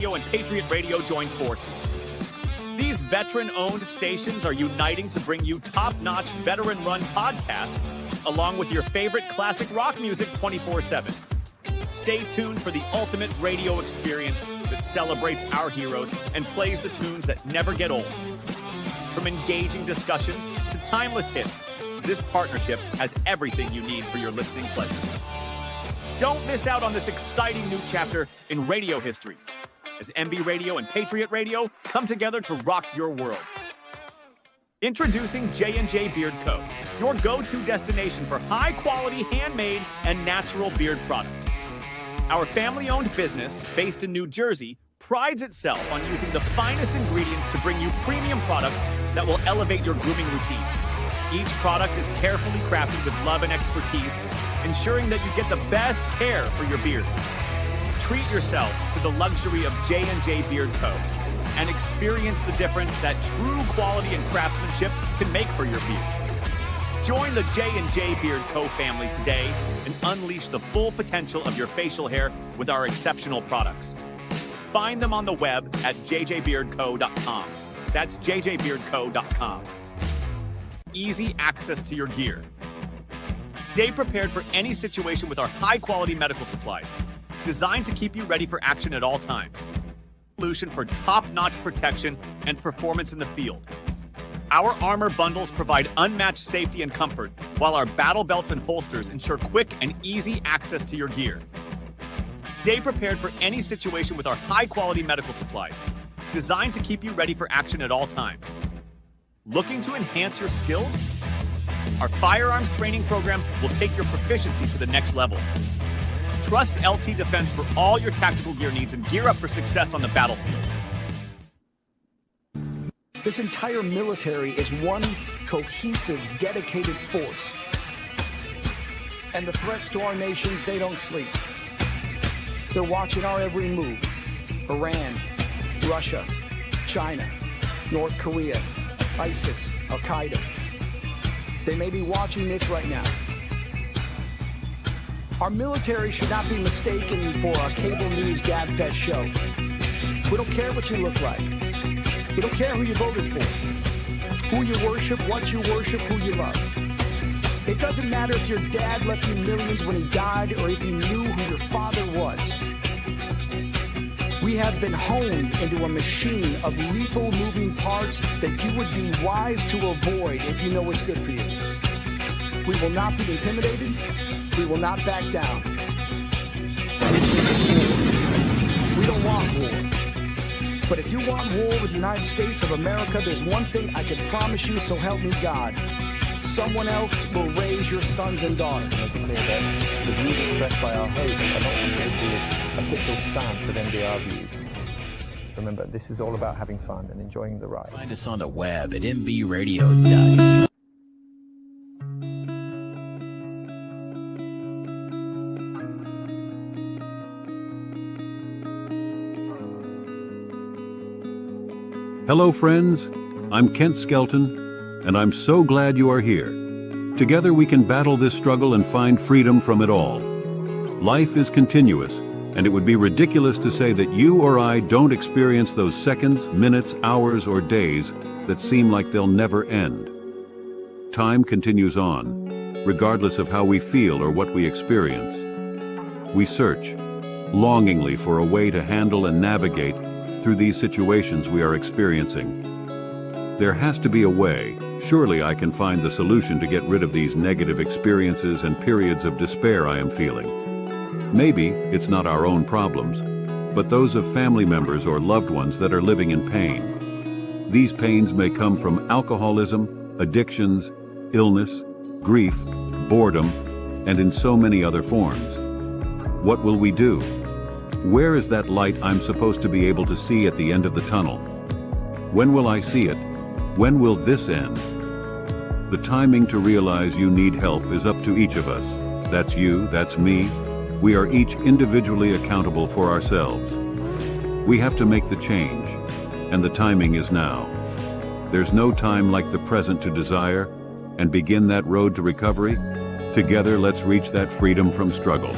and Patriot Radio join forces. These veteran-owned stations are uniting to bring you top-notch, veteran-run podcasts, along with your favorite classic rock music 24/7. Stay tuned for the ultimate radio experience that celebrates our heroes and plays the tunes that never get old. From engaging discussions to timeless hits, this partnership has everything you need for your listening pleasure. Don't miss out on this exciting new chapter in radio history, as MB Radio and Patriot Radio come together to rock your world. Introducing J&J Beard Co., your go-to destination for high-quality handmade and natural beard products. Our family-owned business, based in New Jersey, prides itself on using the finest ingredients to bring you premium products that will elevate your grooming routine. Each product is carefully crafted with love and expertise, ensuring that you get the best care for your beard. Treat yourself to the luxury of J&J Beard Co. and experience the difference that true quality and craftsmanship can make for your beard. Join the J&J Beard Co. family today and unleash the full potential of your facial hair with our exceptional products. Find them on the web at jjbeardco.com. That's jjbeardco.com. Easy access to your gear. Stay prepared for any situation with our high-quality medical supplies, designed to keep you ready for action at all times. Solution for top-notch protection and performance in the field. Our armor bundles provide unmatched safety and comfort, while our battle belts and holsters ensure quick and easy access to your gear. Stay prepared for any situation with our high-quality medical supplies, designed to keep you ready for action at all times. Looking to enhance your skills? Our firearms training programs will take your proficiency to the next level. Trust LT Defense for all your tactical gear needs and gear up for success on the battlefield. This entire military is one cohesive, dedicated force. And the threats to our nations, they don't sleep. They're watching our every move. Iran, Russia, China, North Korea, ISIS, Al-Qaeda. They may be watching this right now. Our military should not be mistaken for a cable news gabfest show. We don't care what you look like. We don't care who you voted for, who you worship, what you worship, who you love. It doesn't matter if your dad left you millions when he died or if you knew who your father was. We have been honed into a machine of lethal moving parts that you would be wise to avoid if you know what's good for you. We will not be intimidated. We will not back down. We don't want war. But if you want war with the United States of America, there's one thing I can promise you, so help me God. Someone else will raise your sons and daughters. It's clear that the views expressed by our host are not considered the official stance of NDR views. Remember, this is all about having fun and enjoying the ride. Find us on the web at mbradio.com. Hello, friends. I'm Kent Skelton, and I'm so glad you are here. Together we can battle this struggle and find freedom from it all. Life is continuous, and it would be ridiculous to say that you or I don't experience those seconds, minutes, hours, or days that seem like they'll never end. Time continues on, regardless of how we feel or what we experience. We search, longingly for a way to handle and navigate through these situations we are experiencing. There has to be a way. Surely I can find the solution to get rid of these negative experiences and periods of despair I am feeling. Maybe it's not our own problems, but those of family members or loved ones that are living in pain. These pains may come from alcoholism, addictions, illness, grief, boredom, and in so many other forms. What will we do? Where is that light I'm supposed to be able to see at the end of the tunnel? When will I see it? When will this end? The timing to realize you need help is up to each of us. That's you, that's me. We are each individually accountable for ourselves. We have to make the change, and the timing is now. There's no time like the present to desire and begin that road to recovery. Together, let's reach that freedom from struggle.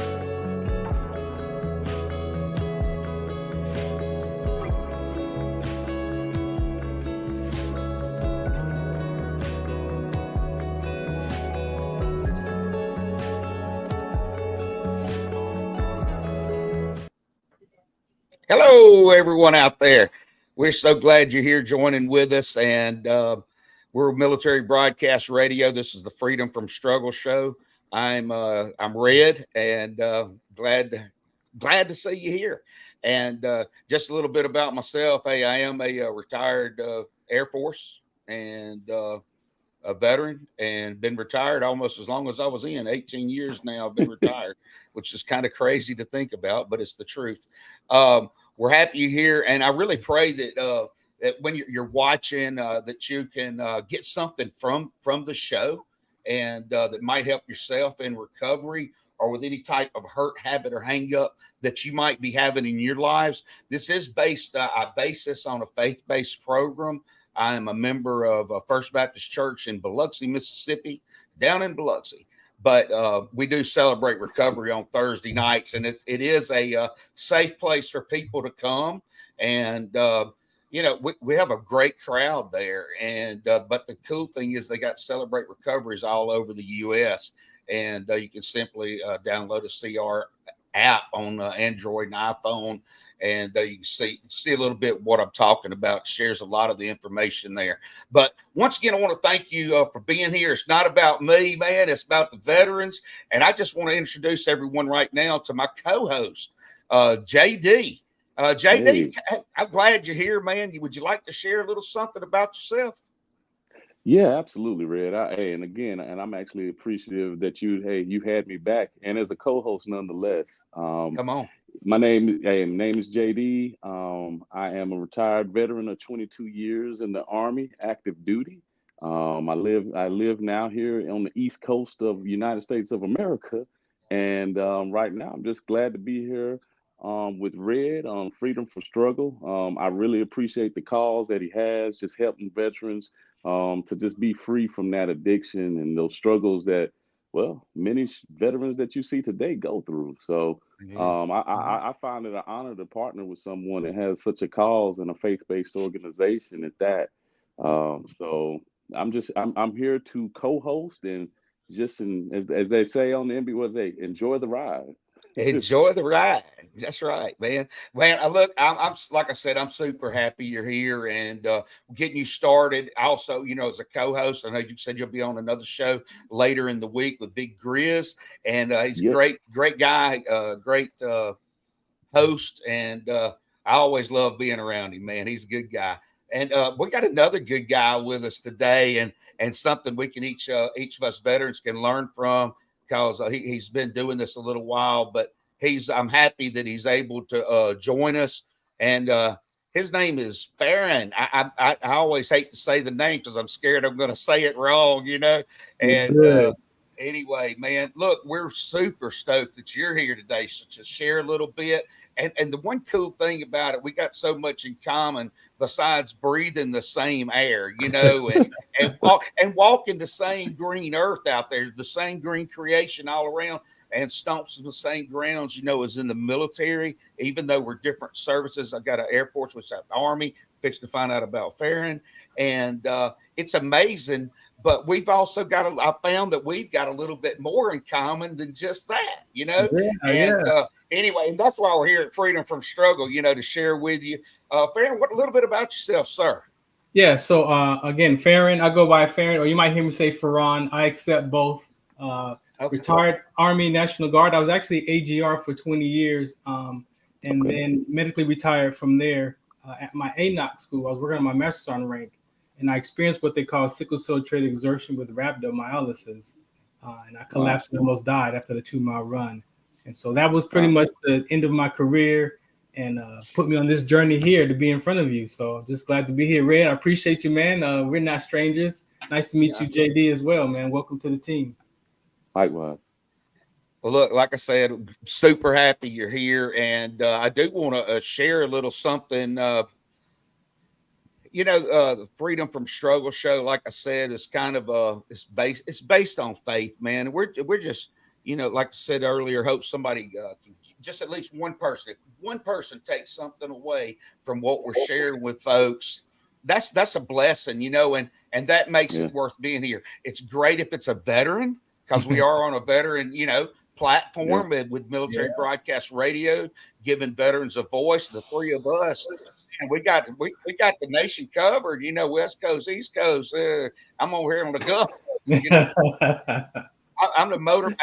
Hello, everyone out there. We're so glad you're here joining with us. And we're Military Broadcast Radio. This is the Freedom from Struggle show. I'm Red, and glad to see you here. And just a little bit about myself. Hey, I am a retired Air Force and a veteran, and been retired almost as long as I was in. 18 years now I've been retired, which is kind of crazy to think about, but it's the truth. We're happy you're here, and I really pray that that when you're watching, that you can get something from the show, and that might help yourself in recovery or with any type of hurt, habit, or hang up that you might be having in your lives. This is based, I base this on a faith-based program. I am a member of First Baptist Church in Biloxi, Mississippi, down in Biloxi. But we do celebrate recovery on Thursday nights, and it is a safe place for people to come. And, we have a great crowd there. And but the cool thing is they got Celebrate Recoveries all over the U.S., and you can simply download a CR app on Android and iPhone, and you can see a little bit what I'm talking about. Shares a lot of the information there. But once again, I want to thank you for being here. It's not about me, man. It's about the veterans. And I just want to introduce everyone right now to my co-host, JD. JD, hey, I'm glad you're here, man. Would you like to share a little something about yourself? Yeah, absolutely, Red. And I'm actually appreciative that you had me back, and as a co-host nonetheless. Come on. My name is JD. I am a retired veteran of 22 years in the Army, active duty. I live now here on the East Coast of the United States of America, and right now I'm just glad to be here with Red on Freedom from Struggle. I really appreciate the cause that he has, just helping veterans to just be free from that addiction and those struggles that, well, many veterans that you see today go through. So I find it an honor to partner with someone that has such a cause and a faith-based organization at that. So I'm here to co-host and just as they say on the NBA, enjoy the ride. Enjoy the ride. That's right, man. Man, I'm like I said, I'm super happy you're here and getting you started. Also, as a co-host, I know you said you'll be on another show later in the week with Big Grizz, and he's a great guy, great host, and I always love being around him, man. He's a good guy. And we got another good guy with us today, and something we can each of us veterans can learn from, because he's been doing this a little while, but I'm happy that he's able to join us. And his name is Farron. I always hate to say the name because I'm scared I'm going to say it wrong, And anyway, man, look, we're super stoked that you're here today to share a little bit. And the one cool thing about it, we got so much in common besides breathing the same air, and walking the same green earth out there, the same green creation all around, and stomps in the same grounds, as in the military, even though we're different services. I got an Air Force, which is the Army, fixed to find out about Farron. And it's amazing. But we've also I found that we've got a little bit more in common than just that, Anyway, and that's why we're here at Freedom from Struggle, to share with you. Farron, a little bit about yourself, sir. Yeah, so again, Farron, I go by Farron, or you might hear me say Farron. I accept both. Okay. Retired Army National Guard. I was actually AGR for 20 years, then medically retired from there at my ANOC school. I was working on my Master's Sergeant rank, and I experienced what they call sickle cell trait exertion with rhabdomyolysis. And I collapsed and almost died after the 2-mile run. And so that was pretty much the end of my career, and put me on this journey here to be in front of you. So just glad to be here, Red. I appreciate you, man. We're not strangers. Nice to meet you, JD, as well, man. Welcome to the team. Likewise. Well, look, like I said, super happy you're here. And I do want to share a little something. The Freedom from Struggle show, like I said, is kind of it's based on faith, man. We're just, like I said earlier, hope somebody just at least one person, if one person takes something away from what we're sharing with folks, that's a blessing, and that makes it worth being here. It's great if it's a veteran, because we are on a veteran, platform with Military Broadcast Radio, giving veterans a voice. The three of us, and we got the nation covered. You know, West Coast, East Coast. I'm over here on the Gulf. You know, I'm the motor.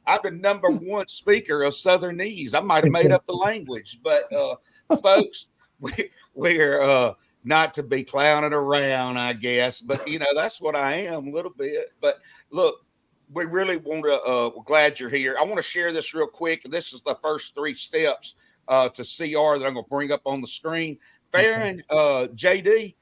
I'm the number one speaker of Southernese. I might have made up the language, but folks, we're not to be clowning around, I guess. But you know, that's what I am a little bit. But look, we really want to. We're glad you're here. I want to share this real quick. This is the first 3 steps to CR that I'm going to bring up on the screen. Farron, JD,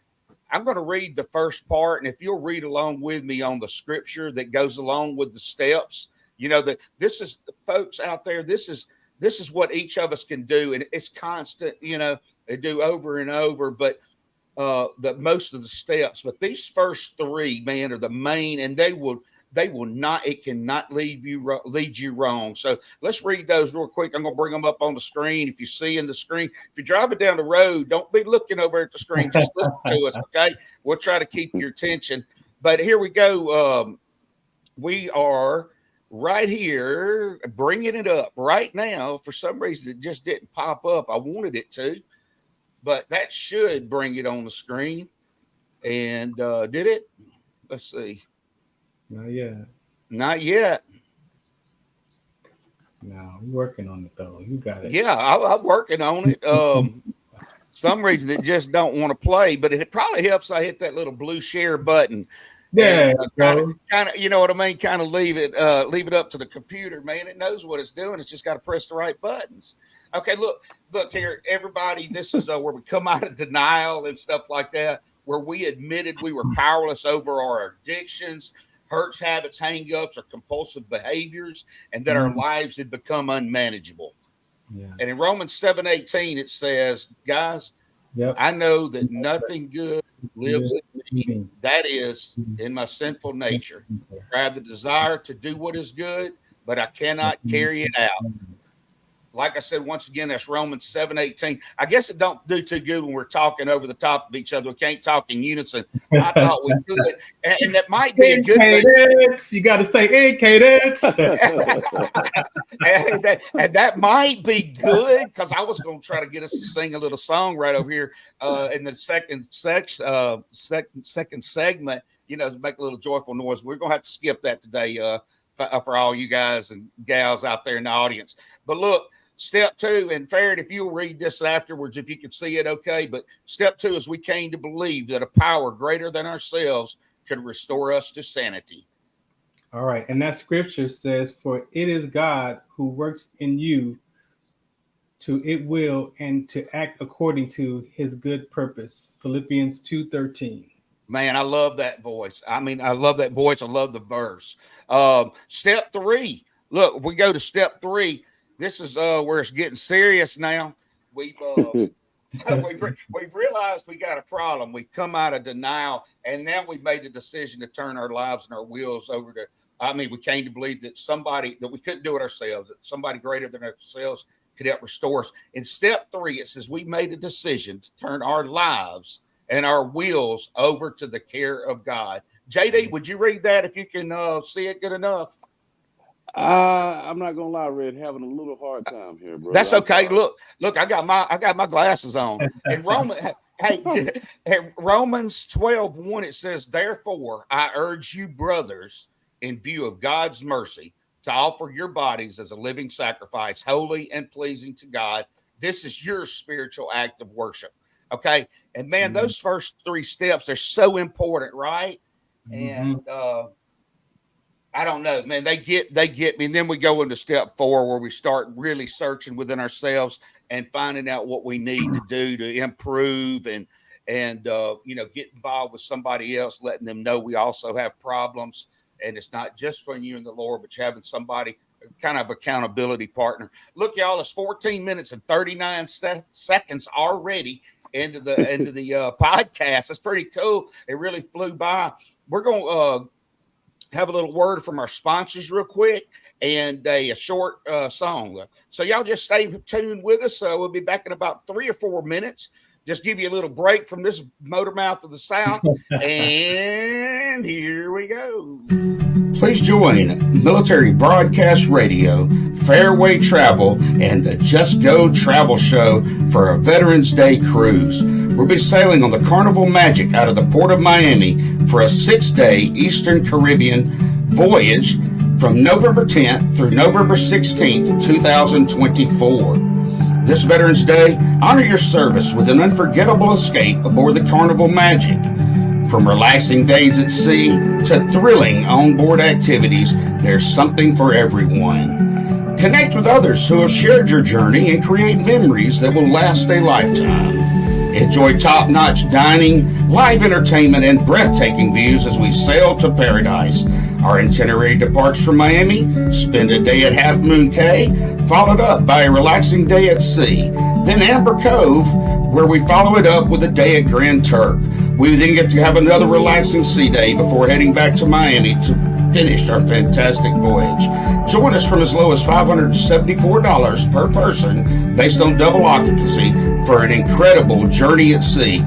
I'm going to read the first part, and if you'll read along with me on the scripture that goes along with the steps, you know that this is, folks out there. This is what each of us can do, and it's constant. You know, they do over and over, but the most of the steps. But these first 3, man, are the main, and they will not. It cannot lead you wrong. So let's read those real quick. I'm going to bring them up on the screen. If you see in the screen, if you're driving down the road, don't be looking over at the screen. Just listen to us, okay? We'll try to keep your attention. But here we go. We are right here, bringing it up right now. For some reason, it just didn't pop up. I wanted it to, but that should bring it on the screen. And did it? Let's see. Not yet. Not yet. No, I'm working on it though. You got it. Yeah, I'm working on it. Some reason it just don't want to play, but it probably helps I hit that little blue share button. Yeah, kind of, you know what I mean? Kind of leave it up to the computer, man. It knows what it's doing. It's just got to press the right buttons. Okay, look here, everybody. This is where we come out of denial and stuff like that, where we admitted we were powerless over our addictions, hurts, habits, hang-ups, or compulsive behaviors, and that our lives had become unmanageable. Yeah. And in Romans 7:18, it says, guys, I know that nothing good lives in me, that is, in my sinful nature. I have the desire to do what is good, but I cannot carry it out. Like I said, once again, that's Romans 7:18. I guess it don't do too good when we're talking over the top of each other. We can't talk in unison. I thought we could. And that might be a good thing. You got to say, hey, cadence. and that might be good, because I was going to try to get us to sing a little song right over here in the second segment, you know, to make a little joyful noise. We're going to have to skip that today for all you guys and gals out there in the audience. But look, step 2, and Farron, if you'll read this afterwards, if you can see it, okay. But step 2 is we came to believe that a power greater than ourselves could restore us to sanity. All right. And that scripture says, for it is God who works in you to it will and to act according to his good purpose. Philippians 2:13. Man, I love that voice. I mean, I love that voice. I love the verse. Step 3. Look, if we go to step 3, this is where it's getting serious now. We've realized we got a problem. We've come out of denial, and now we've made the decision to turn our lives and our wills over to, we came to believe that that we couldn't do it ourselves, that somebody greater than ourselves could help restore us. In step 3, it says we made a decision to turn our lives and our wills over to the care of God. JD, would you read that if you can see it good enough? I'm not gonna lie, Red, having a little hard time here, bro. That's okay. Look, I got my glasses on. And Romans 12:1, it says, therefore, I urge you, brothers, in view of God's mercy, to offer your bodies as a living sacrifice, holy and pleasing to God. This is your spiritual act of worship. Okay. And man, those first 3 steps are so important, right? And I don't know, man, they get me. And then we go into step 4, where we start really searching within ourselves and finding out what we need to do to improve and get involved with somebody else, letting them know we also have problems. And it's not just for you and the Lord, but you're having somebody, kind of accountability partner. Look, y'all, it's 14 minutes and 39 seconds already into the podcast. That's pretty cool. It really flew by. We're going to have a little word from our sponsors real quick and a short song. So y'all just stay tuned with us. We'll be back in about 3 or 4 minutes. just give you a little break from this motor mouth of the South. And here we go. Please join Military Broadcast Radio, Fairway Travel, and the Just Go Travel Show for a Veterans Day cruise. We'll be sailing on the Carnival Magic out of the Port of Miami for a 6-day Eastern Caribbean voyage from November 10th through November 16th, 2024. This Veterans Day, honor your service with an unforgettable escape aboard the Carnival Magic. From relaxing days at sea to thrilling onboard activities, there's something for everyone. Connect with others who have shared your journey and create memories that will last a lifetime. Enjoy top-notch dining, live entertainment, and breathtaking views as we sail to paradise. Our itinerary departs from Miami, spend a day at Half Moon Cay, followed up by a relaxing day at sea. Then Amber Cove, where we follow it up with a day at Grand Turk. We then get to have another relaxing sea day before heading back to Miami to finish our fantastic voyage. Join us from as low as $574 per person, based on double occupancy, for an incredible journey at sea.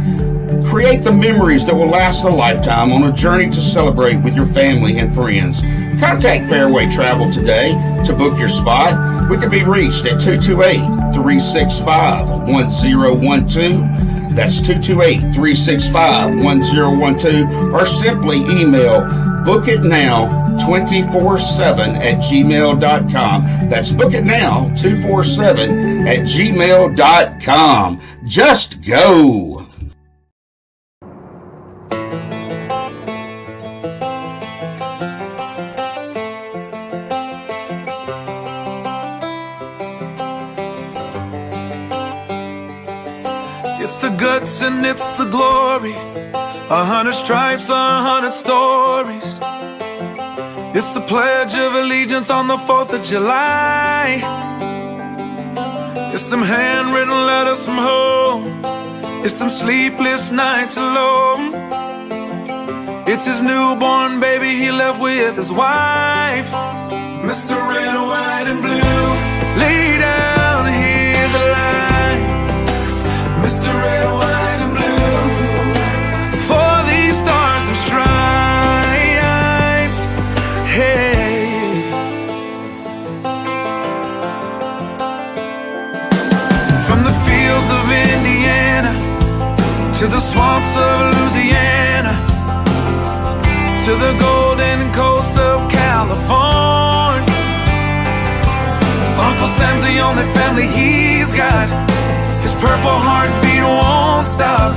Create the memories that will last a lifetime on a journey to celebrate with your family and friends. Contact Fairway Travel today to book your spot. We can be reached at 228-365-1012. That's 228-365-1012, or simply email bookitnow247@gmail.com. That's bookitnow247@gmail.com. Just go. It's the guts and it's the glory. 100 stripes, 100 stories. It's the Pledge of Allegiance on the 4th of July. It's them handwritten letters from home. It's them sleepless nights alone. It's his newborn baby he left with his wife. Mr. Red, White, and Blue, lay down, hear the line. Mr. Red, White, and Blue, for these stars and stripes. Hey. From the fields of Indiana to the swamps of Louisiana to the golden coast of California, Uncle Sam's the only family he's got. His purple heartbeat won't stop,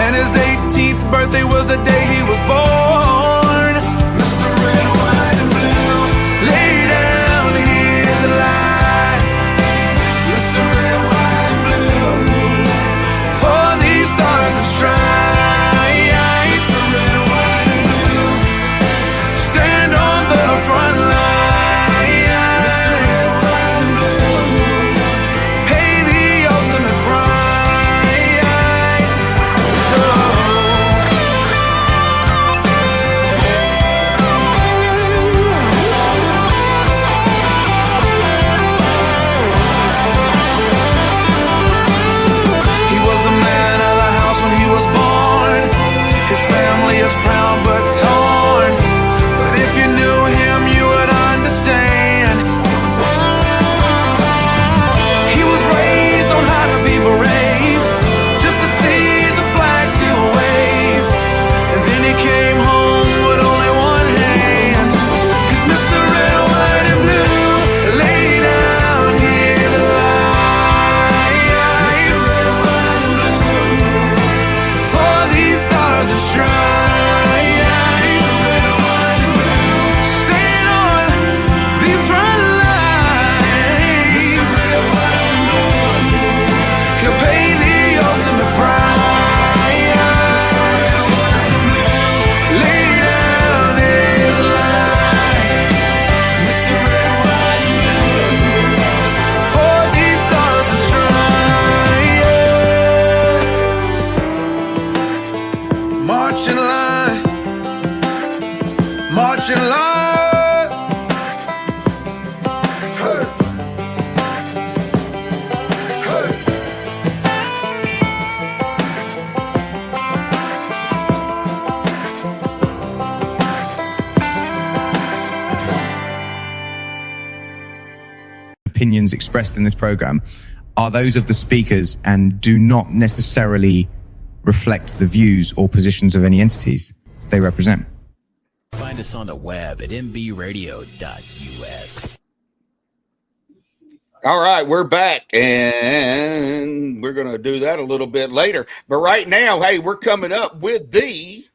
and his 18th birthday was the day he was born. Mr. Red, White, and Blue, lay down, hear the light. Mr. Red, White, and Blue, for these stars and stripes. Mr. Red, White, and Blue, stand on the front line. Proud but torn, but if you knew him you would understand. He was raised on how to be brave, just to see the flag still wave. And then he came home with only one hand. 'Cause Mr. Red, White, and Blue, lay down, hear the light. Mr. Red, White, and Blue, for these stars and stripes. March in line, march in line. Hey. Hey. opinions expressed in this program are those of the speakers and do not necessarily reflect the views or positions of any entities they represent. Find us on the web at mbradio.us. All right, we're back, and we're going to do that a little bit later. But right now, hey, we're coming up with the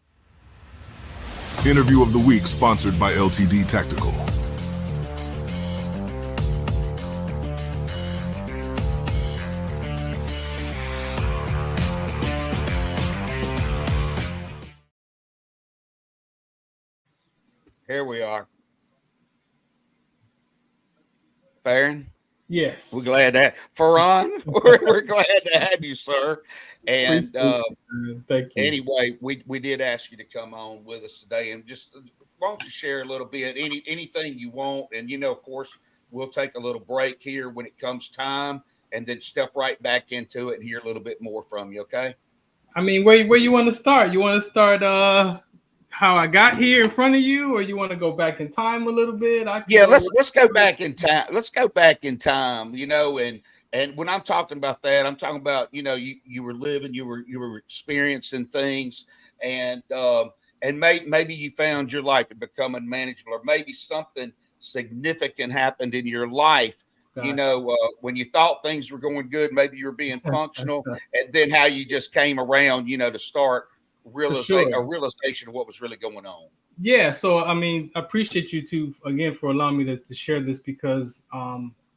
Interview of the Week, sponsored by LTD Tactical. Here we are. Farron? Yes. We're glad that Farron, we're glad to have you, sir. And thank you. Anyway, we did ask you to come on with us today, and just why don't you share a little bit, anything you want, and of course, we'll take a little break here when it comes time, and then step right back into it and hear a little bit more from you. Okay? I mean, where you want to start? You want to start how I got here in front of you, or you want to go back in time a little bit? Let's go back in time. Let's go back in time. And when I'm talking about that, I'm talking about you were living, you were experiencing things, and maybe you found your life had become unmanageable, or maybe something significant happened in your life. When you thought things were going good, maybe you were being functional, and then how you just came around, to start a realization of what was really going on. Yeah. So, I mean, I appreciate you too, again, for allowing me to share this, because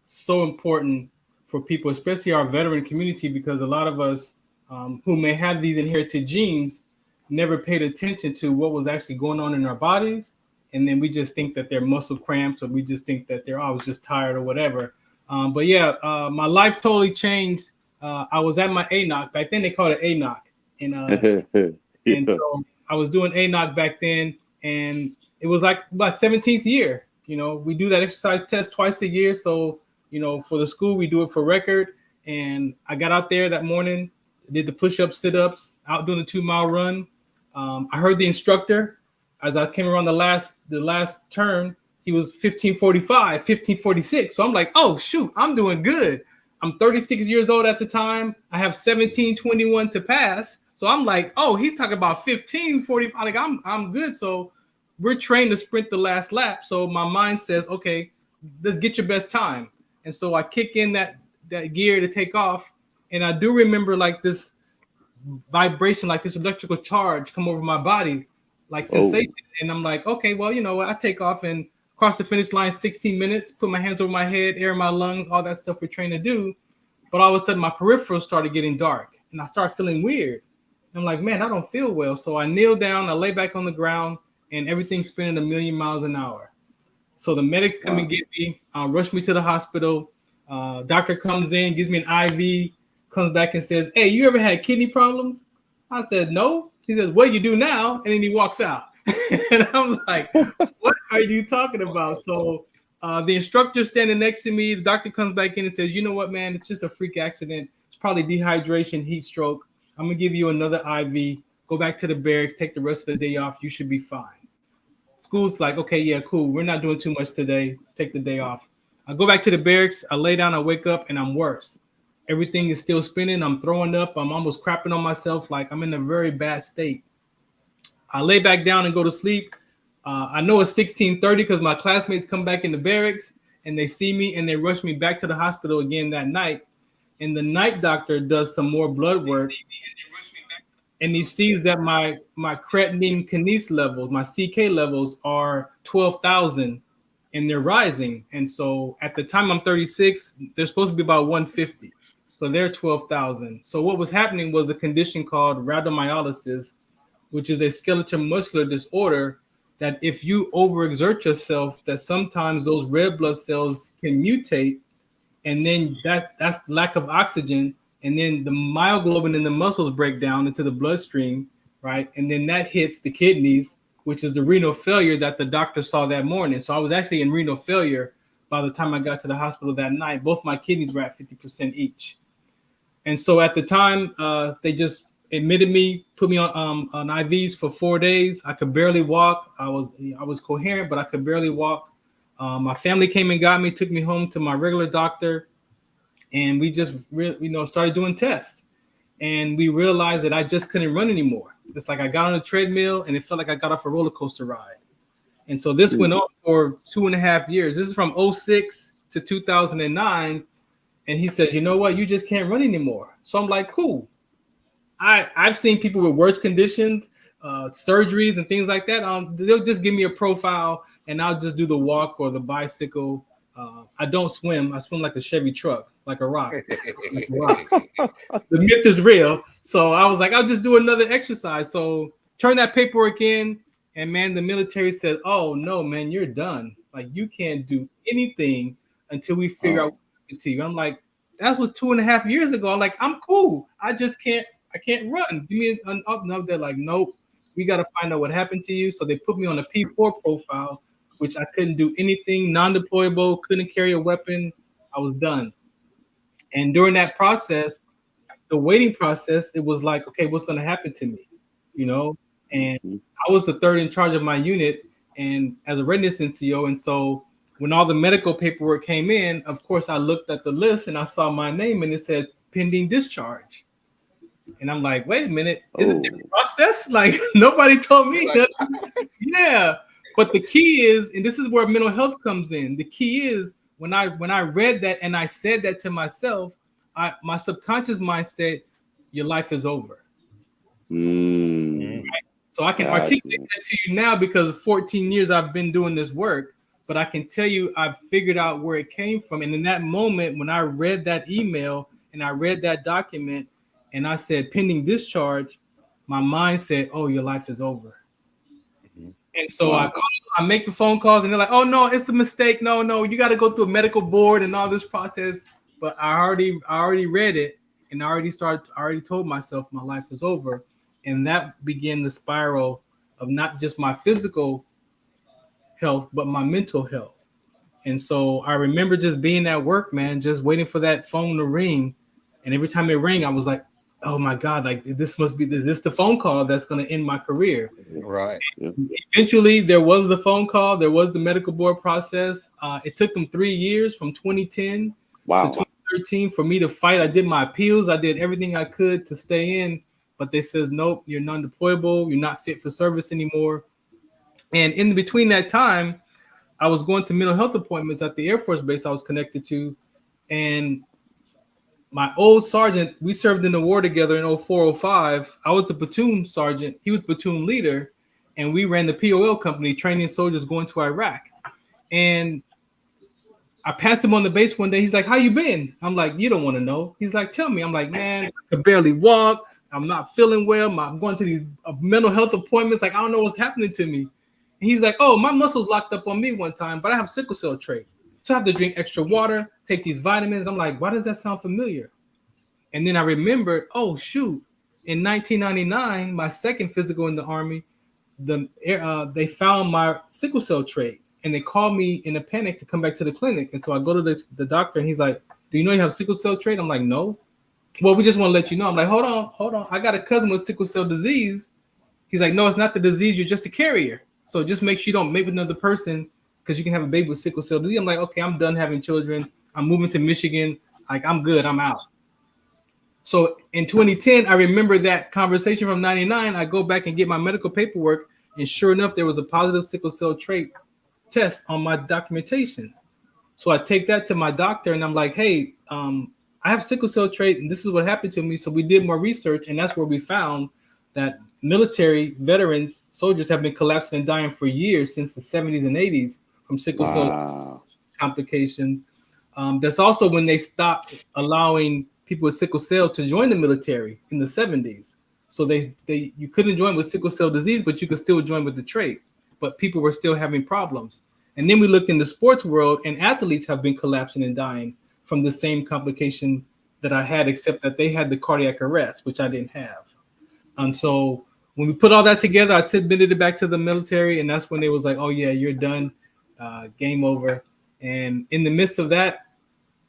so important for people, especially our veteran community, because a lot of us who may have these inherited genes never paid attention to what was actually going on in our bodies. And then we just think that they're muscle cramps, or we just think that they're always just tired or whatever. But yeah, my life totally changed. I was at my ANOC. Back then they called it ANOC. And so I was doing ANOC back then, and it was like my 17th year. We do that exercise test twice a year. So, for the school, we do it for record. And I got out there that morning, did the push-ups, sit-ups, out doing a 2-mile run. I heard the instructor as I came around the last turn. He was 15:45, 15:46. So I'm like, oh, shoot, I'm doing good. I'm 36 years old at the time. I have 17:21 to pass. So I'm like, oh, he's talking about 15:45. Like I'm good. So we're trained to sprint the last lap. So my mind says, okay, let's get your best time. And so I kick in that gear to take off. And I do remember like this vibration, like this electrical charge come over my body, like sensation. And I'm like, okay, well, you know what? I take off and cross the finish line 16 minutes, put my hands over my head, air my lungs, all that stuff we're trained to do. But all of a sudden my peripherals started getting dark and I started feeling weird. I'm like, man, I don't feel well. So I kneel down, I lay back on the ground, and everything's spinning 1,000,000 miles an hour. So the medics come and get me, rush me to the hospital. Doctor comes in, gives me an IV, comes back and says, hey, you ever had kidney problems? I said, no. He says, well, you do now. And then he walks out. And I'm like, what are you talking about? So the instructor standing next to me, the doctor comes back in and says, you know what, man, it's just a freak accident. It's probably dehydration, heat stroke. I'm going to give you another IV. Go back to the barracks, take the rest of the day off. You should be fine. School's like, okay, yeah, cool. We're not doing too much today. Take the day off. I go back to the barracks. I lay down, I wake up, and I'm worse. Everything is still spinning. I'm throwing up. I'm almost crapping on myself. Like I'm in a very bad state. I lay back down and go to sleep. I know it's 16:30 because my classmates come back in the barracks and they see me and they rush me back to the hospital again that night. And the night doctor does some more blood work. And he sees that my creatinine kinase levels, my CK levels are 12,000 and they're rising. And so at the time I'm 36, they're supposed to be about 150. So they're 12,000. So what was happening was a condition called rhabdomyolysis, which is a skeletal muscular disorder that if you overexert yourself, that sometimes those red blood cells can mutate. And then that's lack of oxygen. And then the myoglobin in the muscles break down into the bloodstream, right? And then that hits the kidneys, which is the renal failure that the doctor saw that morning. So I was actually in renal failure by the time I got to the hospital that night. Both my kidneys were at 50% each. And so at the time, they just admitted me, put me on IVs for 4 days. I could barely walk. I was coherent, but I could barely walk. My family came and got me, took me home to my regular doctor, and we just started doing tests. And we realized that I just couldn't run anymore. It's like I got on a treadmill and it felt like I got off a roller coaster ride. And so this went on for 2.5 years. This is from 2006 to 2009. And he says, you know what? You just can't run anymore. So I'm like, cool. I've seen people with worse conditions, surgeries and things like that. They'll just give me a profile and I'll just do the walk or the bicycle. I don't swim. I swim like a Chevy truck, like a rock. Like a rock. The myth is real. So I was like, I'll just do another exercise. So turn that paperwork in. And man, the military said, oh no, man, you're done. Like you can't do anything until we figure out what happened to you. I'm like, that was 2.5 years ago. I'm like, I'm cool. I can't run. Give me an up. No, they're like, nope, we got to find out what happened to you. So they put me on a P4 profile, which I couldn't do anything, non-deployable, couldn't carry a weapon. I was done. And during that process, the waiting process, it was like, okay, what's going to happen to me? You know? And I was the third in charge of my unit and as a readiness NCO. And so when all the medical paperwork came in, of course, I looked at the list and I saw my name and it said pending discharge. And I'm like, wait a minute, is it a process? Like nobody told me that. Yeah. But the key is, and this is where mental health comes in. The key is when I read that and I said that to myself, my subconscious mind said, your life is over. Right? So I can articulate that to you now because 14 years I've been doing this work, but I can tell you I've figured out where it came from. And in that moment, when I read that email and I read that document and I said pending discharge, my mind said, oh, your life is over. And so I make the phone calls and they're like, oh no, it's a mistake. No, you got to go through a medical board and all this process. But I already read it and I already told myself my life was over. And that began the spiral of not just my physical health, but my mental health. And so I remember just being at work, man, just waiting for that phone to ring. And every time it rang, I was like, oh my God, like is this the phone call that's going to end my career? Right. Eventually, there was the phone call. There was the medical board process. It took them 3 years from 2010 to 2013 for me to fight. I did my appeals. I did everything I could to stay in. But they says, nope, you're non-deployable. You're not fit for service anymore. And in between that time, I was going to mental health appointments at the Air Force Base I was connected to. And my old sergeant, we served in the war together in 0405. I was a platoon sergeant. He was platoon leader. And we ran the POL company, training soldiers going to Iraq. And I passed him on the base one day. He's like, how you been? I'm like, you don't want to know. He's like, tell me. I'm like, man, I could barely walk. I'm not feeling well. I'm going to these mental health appointments. Like, I don't know what's happening to me. And he's like, oh, my muscles locked up on me one time, but I have sickle cell trait. So I have to drink extra water, take these vitamins. And I'm like, why does that sound familiar? And then I remembered, oh, shoot. In 1999, my second physical in the Army, they found my sickle cell trait. And they called me in a panic to come back to the clinic. And so I go to the doctor and he's like, do you know you have sickle cell trait? I'm like, no. Well, we just want to let you know. I'm like, hold on. I got a cousin with sickle cell disease. He's like, no, it's not the disease. You're just a carrier. So just make sure you don't mate with another person because you can have a baby with sickle cell disease. I'm like, okay, I'm done having children. I'm moving to Michigan. Like, I'm good. I'm out. So in 2010, I remember that conversation from 99. I go back and get my medical paperwork. And sure enough, there was a positive sickle cell trait test on my documentation. So I take that to my doctor and I'm like, hey, I have sickle cell trait and this is what happened to me. So we did more research and that's where we found that military veterans, soldiers have been collapsing and dying for years since the 70s and 80s from sickle cell complications. That's also when they stopped allowing people with sickle cell to join the military in the 70s. So you couldn't join with sickle cell disease, but you could still join with the trait. But people were still having problems. And then we looked in the sports world and athletes have been collapsing and dying from the same complication that I had, except that they had the cardiac arrest, which I didn't have. And so when we put all that together, I submitted it back to the military, and that's when they was like, oh yeah, you're done, game over. And in the midst of that,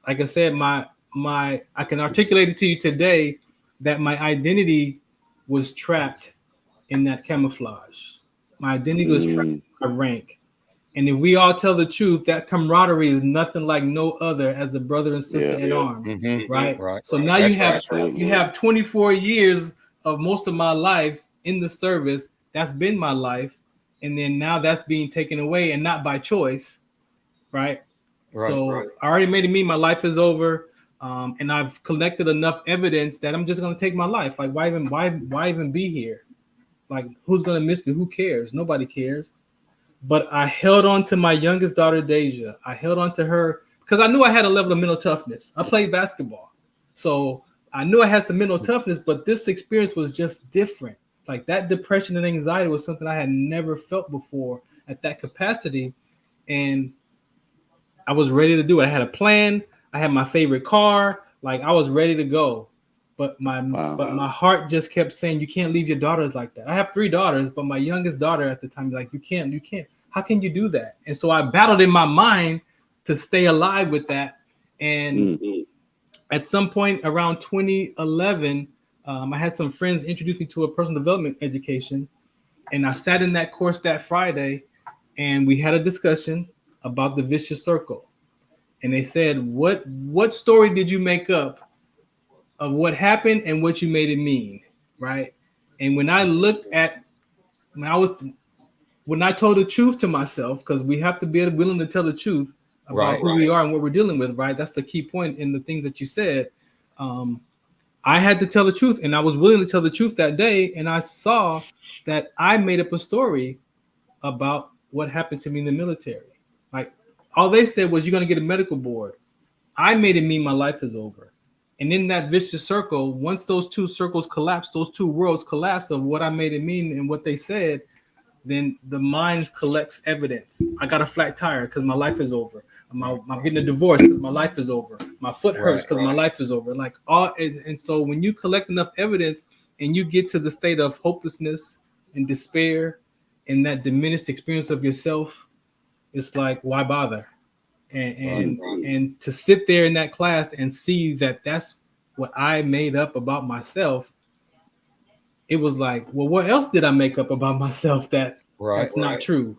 like I said, I can articulate it to you today that my identity was trapped in that camouflage. My identity was trapped in my rank. And if we all tell the truth, that camaraderie is nothing like no other as a brother and sister in arms, right? So now you have 24 years of most of my life in the service. That's been my life. And then now that's being taken away, and not by choice, right? I already made it mean my life is over. And I've collected enough evidence that I'm just going to take my life. Like, why even be here? Like, who's going to miss me? Who cares? Nobody cares. But I held on to my youngest daughter, Deja. I held on to her because I knew I had a level of mental toughness. I played basketball. So I knew I had some mental toughness, but this experience was just different. Like, that depression and anxiety was something I had never felt before at that capacity. And I was ready to do it. I had a plan. I had my favorite car. Like, I was ready to go. But my heart just kept saying, you can't leave your daughters like that. I have 3 daughters, but my youngest daughter at the time, like, you can't. How can you do that? And so I battled in my mind to stay alive with that. And at some point around 2011, I had some friends introduce me to a personal development education. And I sat in that course that Friday, and we had a discussion about the vicious circle. And they said, what story did you make up of what happened and what you made it mean, right? And when I looked at, when I told the truth to myself, because we have to be willing to tell the truth about who we are and what we're dealing with, right? That's the key point in the things that you said. I had to tell the truth, and I was willing to tell the truth that day. And I saw that I made up a story about what happened to me in the military. Like, all they said was, you're going to get a medical board. I made it mean my life is over. And in that vicious circle, once those 2 circles collapsed, those 2 worlds collapsed of what I made it mean and what they said, then the mind collects evidence. I got a flat tire because my life is over. I'm getting a divorce because my life is over. My foot hurts because my life is over. Like, and so when you collect enough evidence and you get to the state of hopelessness and despair and that diminished experience of yourself, it's like, why bother? And to sit there in that class and see that that's what I made up about myself, it was like, well, what else did I make up about myself that's not true?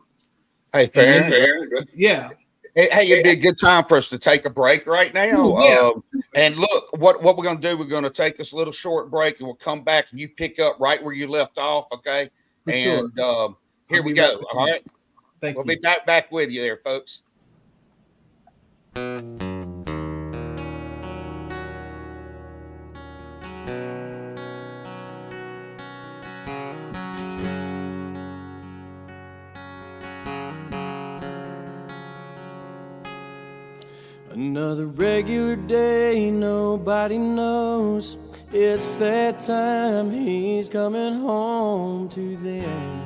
Hey, fair. Yeah. Hey, it'd be a good time for us to take a break right now. And look, what we're going to do, we're going to take this little short break, and we'll come back and you pick up right where you left off, okay? Here we go, all right? We'll be back with you there, folks. Another regular day, nobody knows. It's that time, he's coming home to them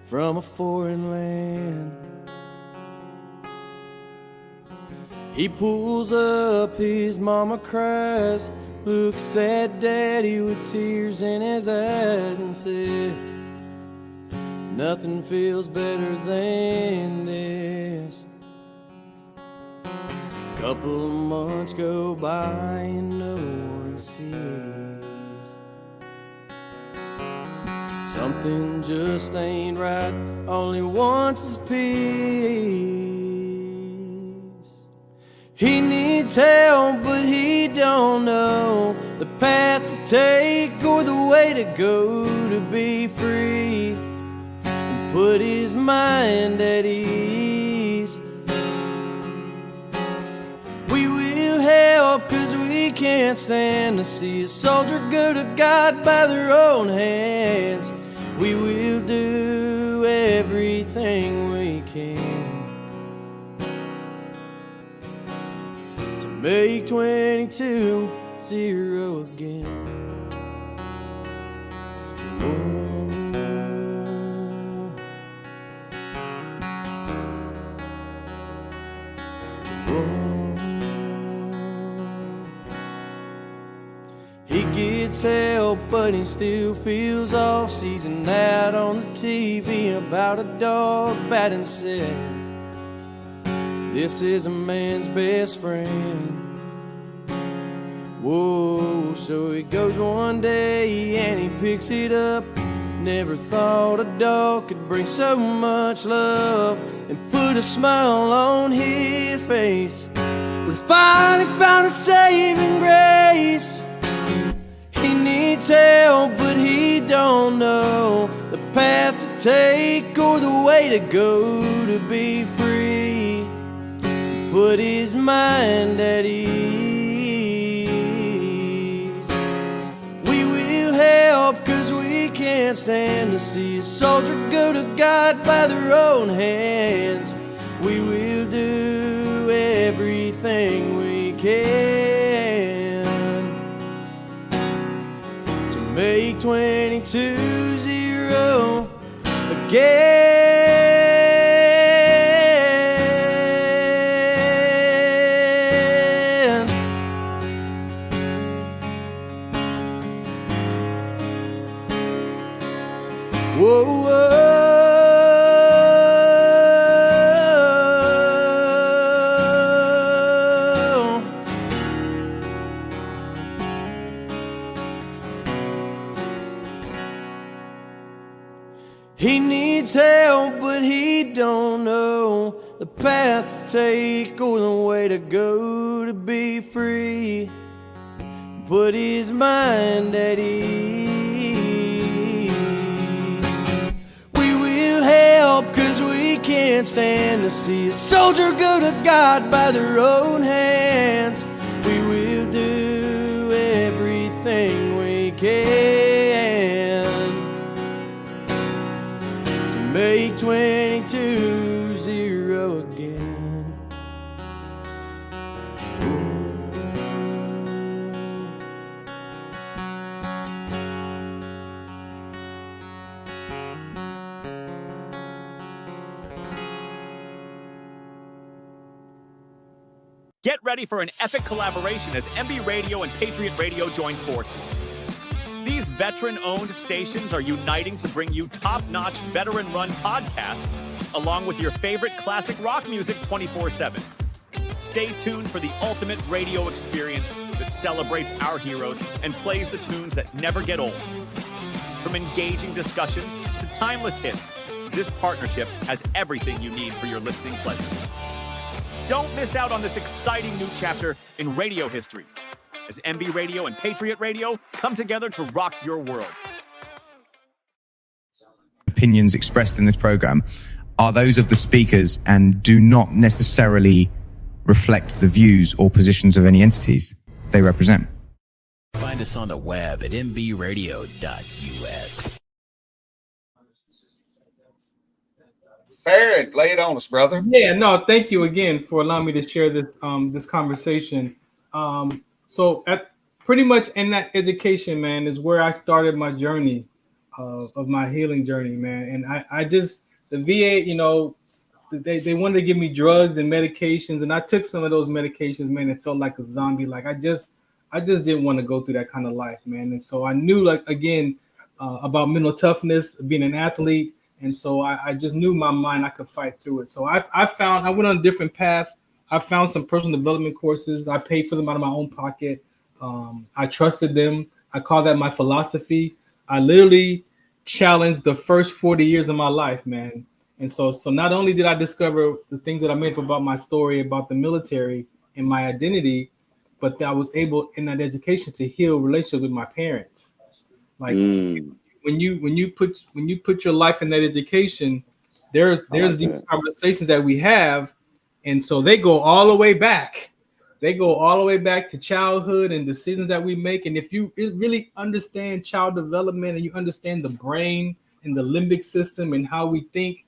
from a foreign land. He pulls up, his mama cries, looks at daddy with tears in his eyes and says, nothing feels better than this. Couple of months go by and no one sees. Something just ain't right, all he wants is peace. He needs help, but he don't know the path to take or the way to go to be free and put his mind at ease. We will help, 'cause we can't stand to see a soldier go to God by their own hands. We will do everything we can to make 22-0 again. He gets help, but he still feels off. Sees an ad on the TV about a dog batting said, this is a man's best friend. Whoa, so he goes one day and he picks it up, Never thought a dog could bring so much love and put a smile on his face. But he's finally found a saving grace. He needs help, but he don't know the path to take or the way to go to be free. Put his mind at ease. We will help, 'cause we can't stand to see a soldier go to God by their own hands. We will do everything we can to make 22-0 again. Whoa, whoa. He needs help, but he don't know the path to take or the way to go to be free. Put his mind at ease. We will help, 'cause we can't stand to see a soldier go to God by their own hands. We will do everything we can to make 22-0 again. Get ready for an epic collaboration as MB Radio and Patriot Radio join forces. These veteran-owned stations are uniting to bring you top-notch, veteran-run podcasts, along with your favorite classic rock music 24/7. Stay tuned for the ultimate radio experience that celebrates our heroes and plays the tunes that never get old. From engaging discussions to timeless hits, this partnership has everything you need for your listening pleasure. Don't miss out on this exciting new chapter in radio history as MB Radio and Patriot Radio come together to rock your world. Opinions expressed in this program are those of the speakers and do not necessarily reflect the views or positions of any entities they represent. Find us on the web at mbradio.us. Farron, lay it on us, brother. Yeah, no, thank you again for allowing me to share this this conversation. So at pretty much in that education, man, is where I started my journey of my healing journey, man. And I just, the VA, you know, they wanted to give me drugs and medications, and I took some of those medications, man, and felt like a zombie. Like I just didn't want to go through that kind of life, man. And so I knew, like, again, about mental toughness, being an athlete. And so I just knew my mind, I could fight through it. So I went on a different path. I found some personal development courses. I paid for them out of my own pocket. I trusted them. I call that my philosophy. I literally challenged the first 40 years of my life, man. And so not only did I discover the things that I made up about my story, about the military and my identity, but that I was able in that education to heal relationships with my parents. Like when you put your life in that education, there's these conversations that we have, and so they go all the way back. They go all the way back to childhood and decisions that we make. And if you really understand child development and you understand the brain and the limbic system and how we think,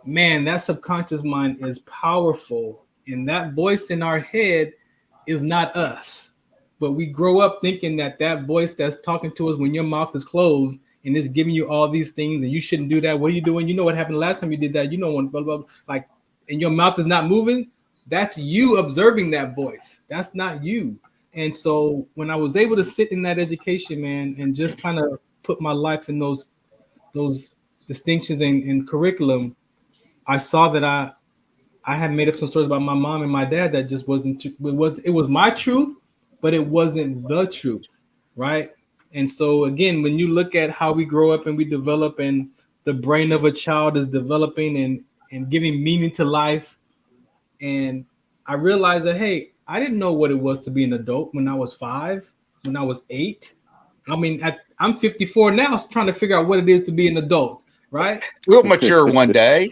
man, that subconscious mind is powerful. And that voice in our head is not us. But we grow up thinking that voice that's talking to us when your mouth is closed and it's giving you all these things and you shouldn't do that. What are you doing? You know what happened last time you did that? You know, when blah, blah, blah, like, and your mouth is not moving. That's you observing that voice. That's not you. And so when I was able to sit in that education, man, and just kind of put my life in those distinctions and curriculum, I saw that I had made up some stories about my mom and my dad that just wasn't. It was my truth, but it wasn't the truth, right? And so again, when you look at how we grow up and we develop, and the brain of a child is developing and giving meaning to life, and I realized that, hey, I didn't know what it was to be an adult when I was 5, when I was 8. I mean, I'm 54 now, trying to figure out what it is to be an adult, right? We'll mature one day.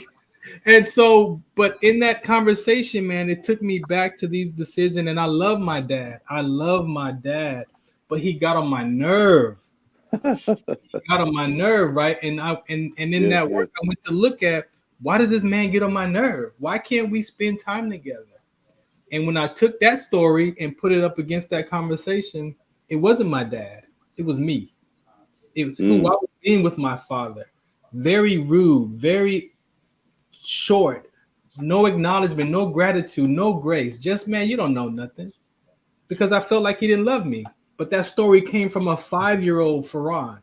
And so, but in that conversation, man, it took me back to these decisions. And I love my dad. But he got on my nerve. Right? And in that work, I went to look at, why does this man get on my nerve? Why can't we spend time together? And when I took that story and put it up against that conversation, it wasn't my dad. It was me. It was who I was being with my father. Very rude, very short, no acknowledgement, no gratitude, no grace. Just, man, you don't know nothing. Because I felt like he didn't love me. But that story came from a 5-year-old Farron.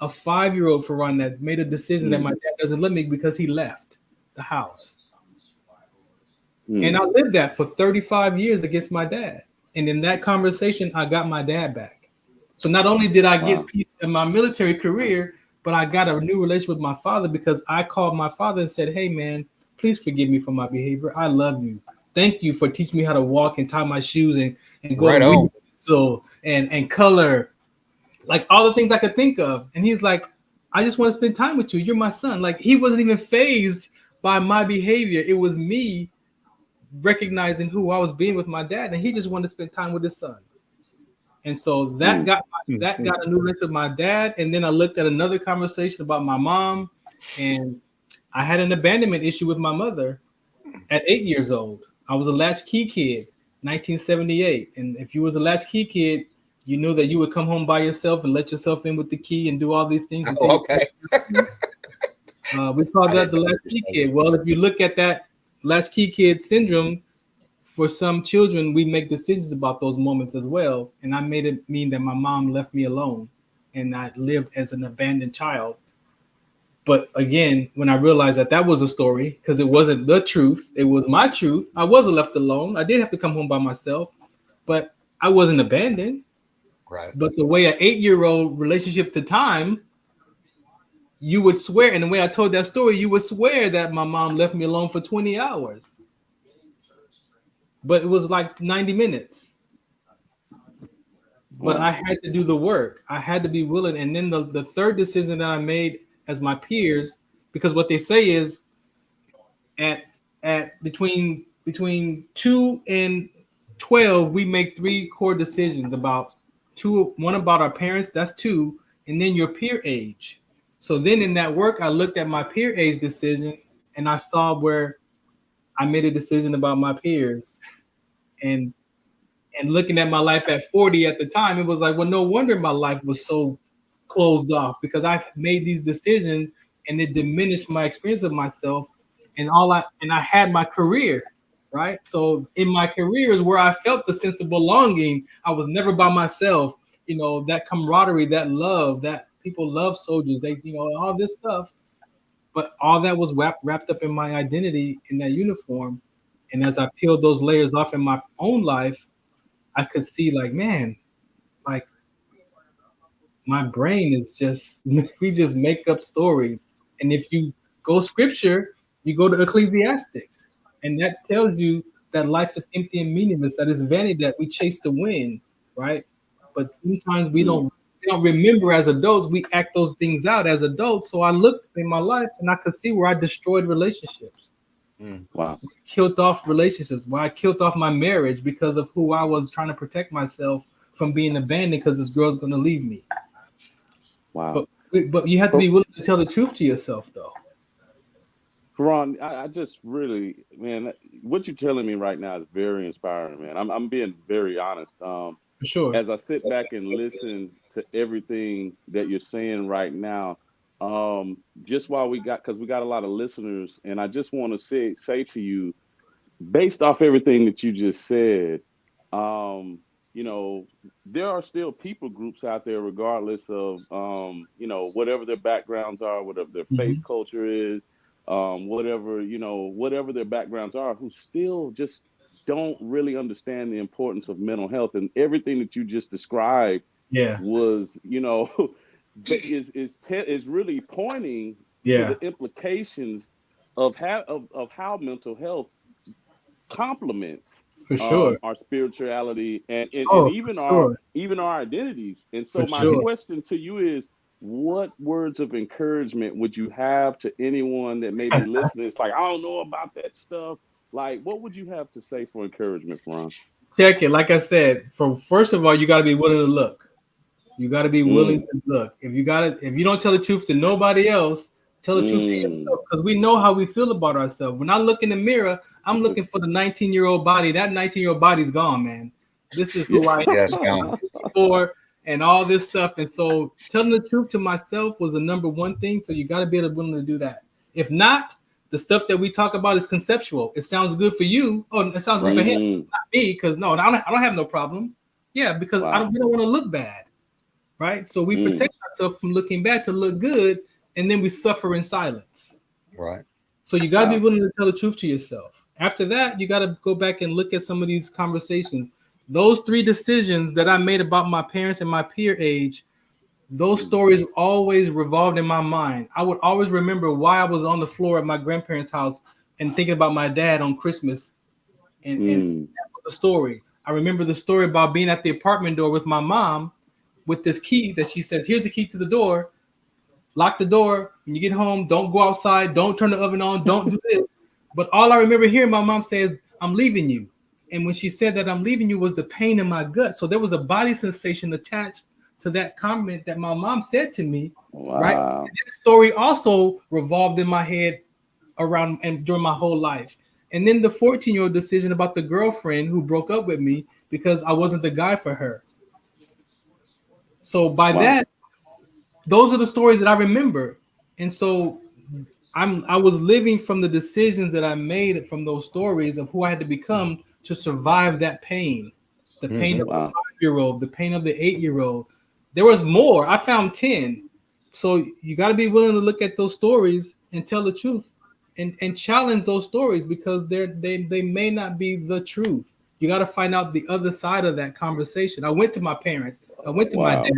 A 5-year-old Farron that made a decision that my dad doesn't love me because he left the house. And I lived that for 35 years against my dad. And in that conversation, I got my dad back. So not only did I get peace in my military career, but I got a new relationship with my father because I called my father and said, hey, man, please forgive me for my behavior. I love you. Thank you for teaching me how to walk and tie my shoes and go to pencil and color, like all the things I could think of. And he's like, I just want to spend time with you. You're my son. Like, he wasn't even fazed by my behavior. It was me recognizing who I was being with my dad, and he just wanted to spend time with his son. And so that got a new relationship with my dad. And then I looked at another conversation about my mom, and I had an abandonment issue with my mother at 8 years old. I was a latchkey kid, 1978. And if you was a latchkey kid, you knew that you would come home by yourself and let yourself in with the key and do all these things. We call that the latchkey kid. Well, if you look at that latchkey kid syndrome, for some children, we make decisions about those moments as well. And I made it mean that my mom left me alone and I lived as an abandoned child. But again, when I realized that was a story, because it wasn't the truth, it was my truth. I wasn't left alone. I did have to come home by myself, but I wasn't abandoned. Right. But the way an 8-year-old relationship to time, you would swear, and the way I told that story, you would swear that my mom left me alone for 20 hours. But it was like 90 minutes. But I had to do the work. I had to be willing. And then the third decision that I made as my peers, because what they say is at between 2 and 12, we make 3 core decisions about one about our parents, that's 2, and then your peer age. So then in that work, I looked at my peer age decision and I saw where I made a decision about my peers. And looking at my life at 40 at the time, it was like, well, no wonder my life was so closed off, because I made these decisions and it diminished my experience of myself. And I had my career, right? So in my career is where I felt the sense of belonging. I was never by myself, that camaraderie, that love, that people love soldiers, all this stuff. But all that was wrapped up in my identity in that uniform. And as I peeled those layers off in my own life, I could see like, man, like my brain is we just make up stories. And if you go scripture, you go to Ecclesiastics, and that tells you that life is empty and meaningless, that it's vanity, that we chase the wind, right? But sometimes we don't remember as adults, we act those things out as adults. So I looked in my life and I could see where I destroyed relationships. Wow. Killed off relationships, why I killed off my marriage because of who I was trying to protect myself from being abandoned because this girl's going to leave me. Wow. But you have to be willing to tell the truth to yourself, though. Ron, I just really, man, what you're telling me right now is very inspiring, man. I'm being very honest. For sure. As I sit back and listen to everything that you're saying right now, just while because we got a lot of listeners, and I just want to say to you, based off everything that you just said, there are still people groups out there, regardless of whatever their backgrounds are, whatever their faith culture is, whatever their backgrounds are, who still just don't really understand the importance of mental health. And everything that you just described was, is really pointing to the implications of how mental health complements for sure our spirituality and even sure. our identities. And so for my sure. question to you is, what words of encouragement would you have to anyone that may be listening? It's like, I don't know about that stuff. Like, what would you have to say for encouragement, Ron? Check it. Like I said, first of all, you got to be willing to look. You got to be willing to look. If you don't tell the truth to nobody else, tell the truth to yourself, because we know how we feel about ourselves. When I look in the mirror, I'm looking for the 19-year-old body. That 19-year-old body's gone, man. This is who I am for, and all this stuff. And so telling the truth to myself was the number one thing. So you got to be willing to do that. If not, the stuff that we talk about is conceptual. It sounds good for you. Oh, it sounds good for him, not me. Because no, I don't have no problems. Yeah, because we don't want to look bad, right? So we protect ourselves from looking bad to look good, and then we suffer in silence. Right. So you got to be willing to tell the truth to yourself. After that, you got to go back and look at some of these conversations. Those 3 decisions that I made about my parents and my peer age, those stories always revolved in my mind. I would always remember why I was on the floor at my grandparents' house and thinking about my dad on Christmas. And that was the story. I remember the story about being at the apartment door with my mom with this key that she says, here's the key to the door. Lock the door. When you get home, don't go outside. Don't turn the oven on. Don't do this. But all I remember hearing my mom says, I'm leaving you. And when she said that I'm leaving you was the pain in my gut. So there was a body sensation attached to that comment that my mom said to me. Right. And that story also revolved in my head around and during my whole life. And then the 14-year-old decision about the girlfriend who broke up with me because I wasn't the guy for her. So by that, those are the stories that I remember. And so I was living from the decisions that I made from those stories of who I had to become to survive that pain. The pain of the 5-year-old, the pain of the 8-year-old. There was more. I found 10. So you got to be willing to look at those stories and tell the truth and challenge those stories, because they may not be the truth. You got to find out the other side of that conversation. I went to my parents. I went to my dad.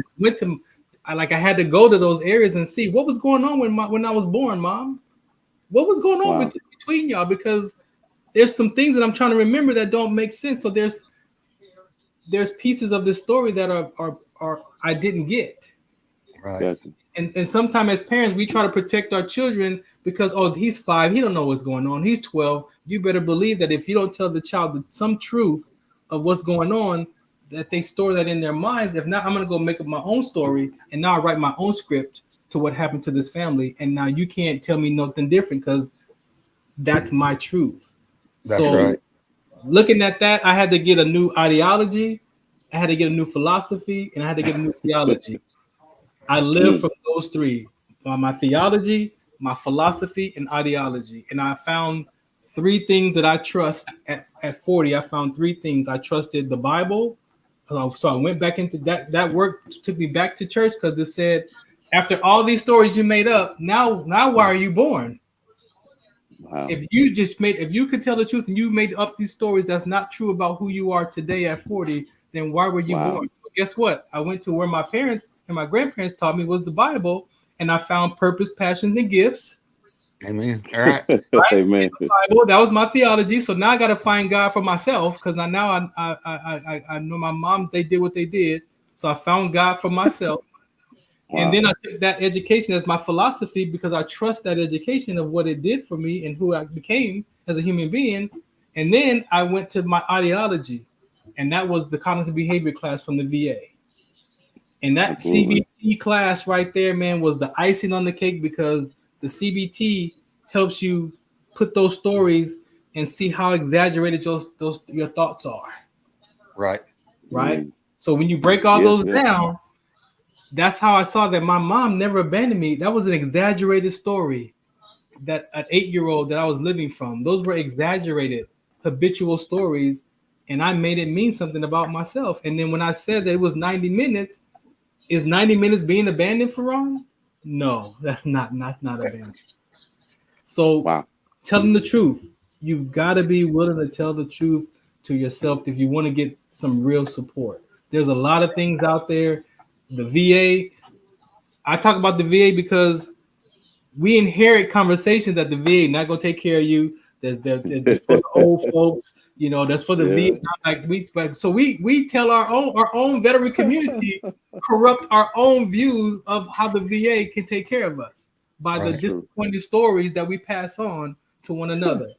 I had to go to those areas and see what was going on when I was born, Mom. What was going on between y'all? Because there's some things that I'm trying to remember that don't make sense. So there's pieces of this story that are I didn't get. Right. And sometimes as parents, we try to protect our children because, oh, he's 5, he don't know what's going on. He's 12. You better believe that if you don't tell the child some truth of what's going on, that they store that in their minds. If not, I'm going to go make up my own story, and now I write my own script to what happened to this family. And now you can't tell me nothing different because that's my truth. That's right. Looking at that, I had to get a new ideology, I had to get a new philosophy, and I had to get a new theology. I live from those 3, my theology, my philosophy, and ideology. And I found 3 things that I trust at 40. I found 3 things. I trusted the Bible. So I went back into that work took me back to church because it said, after all these stories you made up, now why are you born? If you could tell the truth and you made up these stories that's not true about who you are today at 40, then why were you born? So guess what? I went to where my parents and my grandparents taught me was the Bible, and I found purpose, passions, and gifts. Amen. All right. Amen. Bible, that was my theology. So now I got to find God for myself, because now I know my moms, they did what they did. So I found God for myself. And then I took that education as my philosophy, because I trust that education of what it did for me and who I became as a human being. And then I went to my ideology, and that was the cognitive behavior class from the VA. And that CBT class right there, man, was the icing on the cake, because the CBT helps you put those stories and see how exaggerated your thoughts are. Right. So when you break all those down, that's how I saw that my mom never abandoned me. That was an exaggerated story, that an 8-year-old that I was living from. Those were exaggerated, habitual stories, and I made it mean something about myself. And then when I said that it was 90 minutes, is 90 minutes being abandoned for Ron? No, that's not abandoned. So telling the truth, you've got to be willing to tell the truth to yourself if you want to get some real support. There's a lot of things out there the VA. I talk about the VA because we inherit conversations that the VA not gonna take care of you. That's for the old folks, you know. That's for the VA. We tell our own veteran community corrupt our own views of how the VA can take care of us by the disappointing stories that we pass on to one another.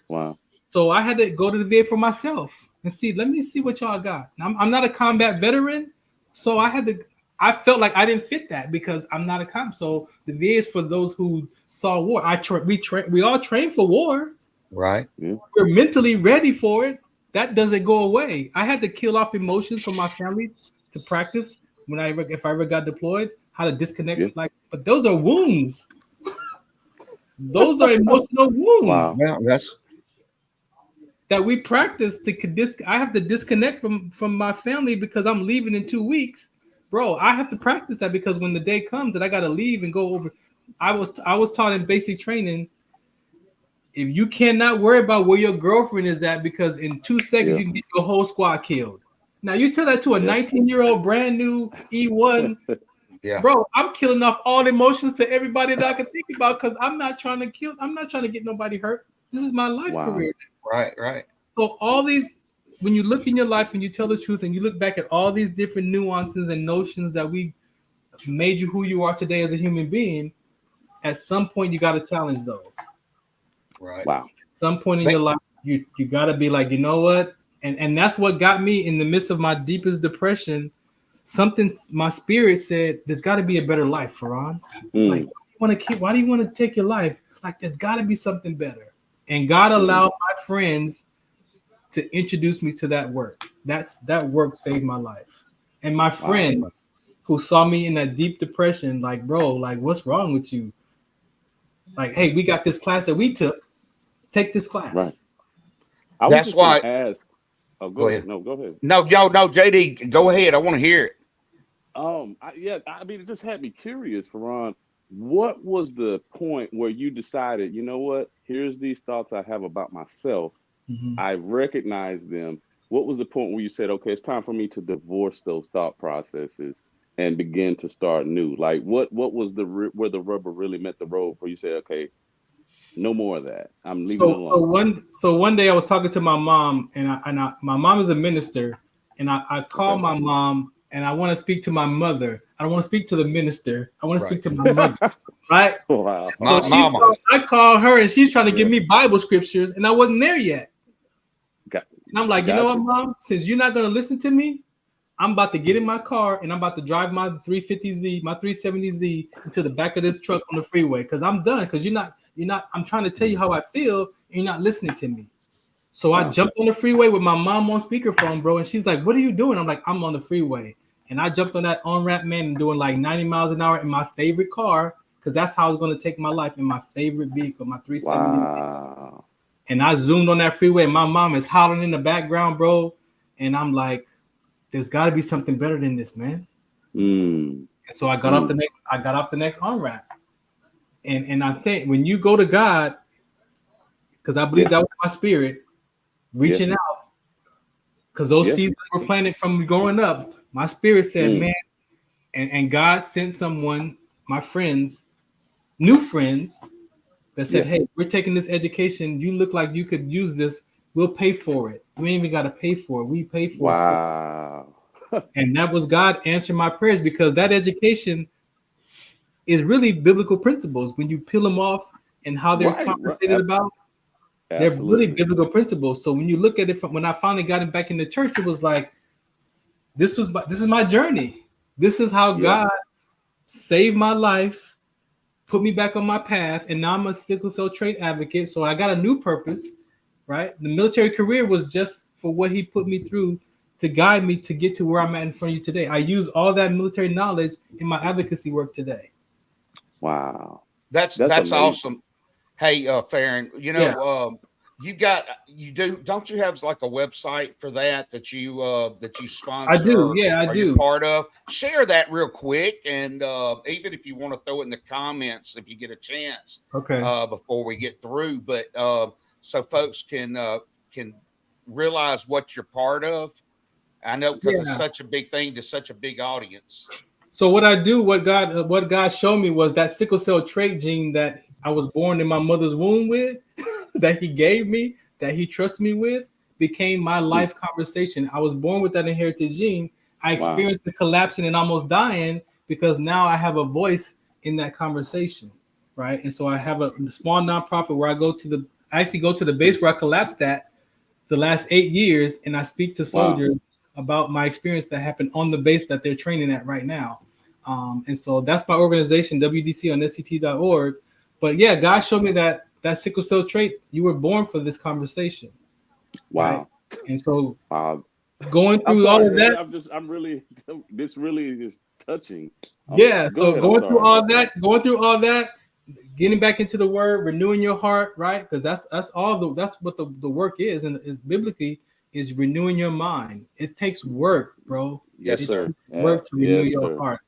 Wow. So I had to go to the VA for myself and see. Let me see what y'all got. I'm not a combat veteran, so I felt like I didn't fit that because I'm not a cop. So the VA is for those who saw war. We all train for war. Right. We're mentally ready for it. That doesn't go away. I had to kill off emotions from my family to practice if I ever got deployed, how to disconnect. But those are wounds. Those are emotional wounds. Wow. Yeah, that's that we practice I have to disconnect from my family because I'm leaving in 2 weeks. Bro, I have to practice that because when the day comes that I got to leave and go over, I was taught in basic training, if you cannot worry about where your girlfriend is at because in 2 seconds you can get your whole squad killed. Now you tell that to a 19-year-old brand new E1, bro, I'm killing off all emotions to everybody that I can think about because I'm not trying to get nobody hurt. This is my life career. Right. So all these, when you look in your life and you tell the truth and you look back at all these different nuances and notions that we made you who you are today as a human being, at some point you got to challenge those. Right. Wow. At some point in your life, you got to be like, you know what? And that's what got me in the midst of my deepest depression. My spirit said, there's got to be a better life, Farhan. Like, why do you want to take your life? Like, there's got to be something better. And God allowed my friends to introduce me to that work. That work saved my life. And my friends who saw me in that deep depression, like, bro, like, what's wrong with you? Like, hey, we got this class that we took. Take this class. Right. That's why. Ask. Oh, go ahead. No, go ahead. No, JD, go ahead. I want to hear it. I mean, it just had me curious, Farhan. What was the point where you decided, you know what? Here's these thoughts I have about myself. I recognize them. What was the point where you said, okay, it's time for me to divorce those thought processes and begin to start new? Like, what was where the rubber really met the road where you said, okay, no more of that. I'm leaving it alone. So one day I was talking to my mom, and my mom is a minister, and I called my mom, and I want to speak to my mother. I don't want to speak to the minister. I want to speak to my mother. Right? Wow. So I call her, and she's trying to give me Bible scriptures, and I wasn't there yet. And I'm like, you know what, Mom? Since you're not going to listen to me, I'm about to get in my car, and I'm about to drive my 350Z, my 370Z into the back of this truck on the freeway because I'm done. Because you're not. I'm trying to tell you how I feel, and you're not listening to me. So I jumped on the freeway with my mom on speakerphone, bro, and she's like, "What are you doing?" I'm like, "I'm on the freeway." And I jumped on that on-ramp, man, and doing like 90 miles an hour in my favorite car because that's how I was going to take my life in my favorite vehicle, my 370. Wow. And I zoomed on that freeway, and my mom is hollering in the background, bro. And I'm like, "There's got to be something better than this, man." And so I got off the next on-ramp. And I think when you go to God, because I believe that was my spirit reaching out, because those seeds that were planted from growing up, my spirit said, man, and God sent someone, my friends, new friends, that said, hey, we're taking this education. You look like you could use this. We'll pay for it. We ain't even got to pay for it. We pay for it. Wow. And that was God answering my prayers because that education is really biblical principles. When you peel them off and how they're conversated about, they're really biblical principles. So when you look at it from when I finally got him back in the church, it was like, this is my journey. This is how God saved my life, put me back on my path, and now I'm a sickle cell trait advocate. So I got a new purpose, right? The military career was just for what he put me through to guide me to get to where I'm at in front of you today. I use all that military knowledge in my advocacy work today. Wow. That's awesome. Hey, Farron, you know, don't you have like a website for that you sponsor? I do. Yeah, I do. Part of. Share that real quick. And even if you want to throw it in the comments, if you get a chance, before we get through, but so folks can realize what you're part of. I know, because it's such a big thing to such a big audience. So what God showed me was that sickle cell trait gene that I was born in my mother's womb with, that he gave me, that he trusts me with, became my life conversation. I was born with that inherited gene. I experienced the collapsing and almost dying because now I have a voice in that conversation, right? And so I have a small nonprofit where I actually go to the base where I collapsed at the last 8 years, and I speak to soldiers about my experience that happened on the base that they're training at right now. And so that's my organization, WDC on SCT.org. But yeah, God showed me that sickle cell trait, you were born for this conversation. Wow. Right? And so going through all of that, this really is touching. Going through all that, getting back into the word, renewing your heart, right? Because that's what the work is, and is biblically is renewing your mind. It takes work, bro. Yes, sir. Work to renew your heart,